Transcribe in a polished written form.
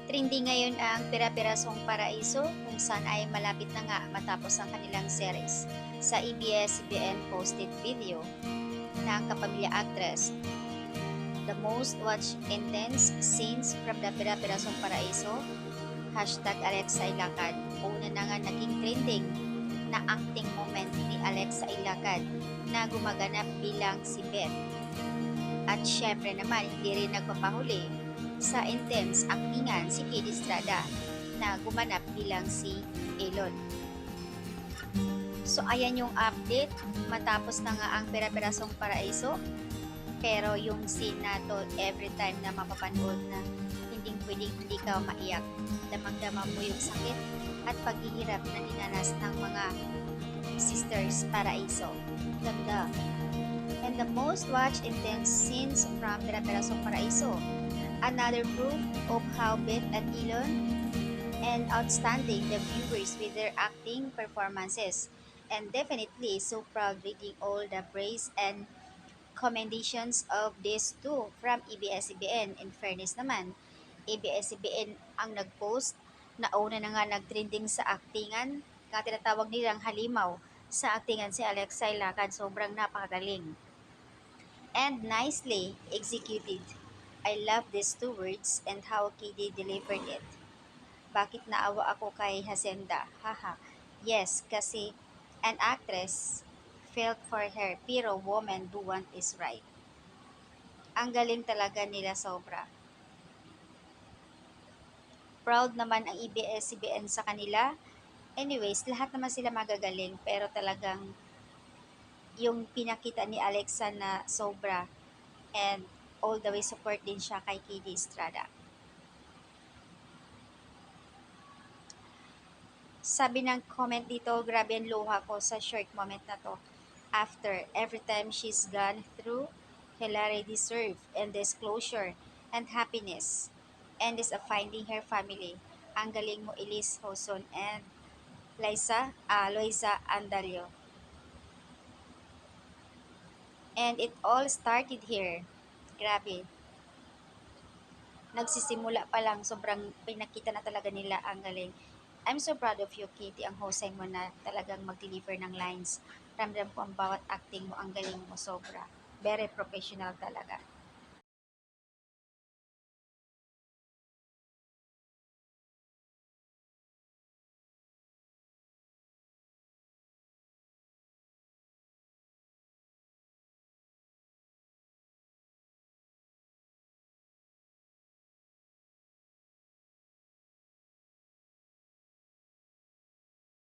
Trending ngayon ang Pira-Pirasong Paraiso kung saan ay malapit na nga matapos ang kanilang series. Sa ABS-CBN posted video ng kapamilya actress, the most watched intense scenes from the Pira-Pirasong Paraiso, hashtag Alexa Ilacad. Una na nga naging trending na acting moment ni Alexa Ilacad na gumaganap bilang si Beth. At syempre naman, hindi rin nagpapahuli sa intense actingan si Kid Estrada na gumanap bilang si Elon. So ayan yung update matapos na nga ang Pira-Pirasong Paraiso. Pero yung scene na to, every time na mapapanood na hindi pwedeng hindi ka maiyak. Damang-dama mo yung sakit at paghihirap na dinanas ng mga sisters Paraiso. Ganda. And the most watched intense scenes from Pira-Pirasong Paraiso. Another proof of how Beth and Elon and outstanding the viewers with their acting performances. And definitely so proud reading all the praise and commendations of these two from ABS-CBN. In fairness naman, ABS-CBN ang nag-post na una na nga nag-trending sa actingan, kaya tinatawag nilang halimaw sa actingan si Alexa Ilacad. Sobrang napakagaling and nicely executed. I love these two words and how KD delivered it. Bakit naawa ako kay Hacienda? Haha. Yes, kasi an actress felt for her, pero woman do want is right. Ang galing talaga nila sobra. Proud naman ang ABS-CBN sa kanila. Anyways, lahat naman sila magagaling, pero talagang yung pinakita ni Alexa na sobra and all the way support din siya kay KD Estrada. Sabi ng comment dito, grabe ang luha ko sa short moment na to. After, every time she's gone through, Hilary deserve and disclosure and happiness. And is a finding her family. Ang galing mo, Elise Hoson and Loisa Andalio. And it all started here. Grabe. Nagsisimula pa lang, sobrang pinakita na talaga nila ang galing. I'm so proud of you, Katie. Ang husay mo na talagang mag-deliver ng lines. Ramdam ko ang bawat acting mo, ang galing mo, sobra. Very professional talaga.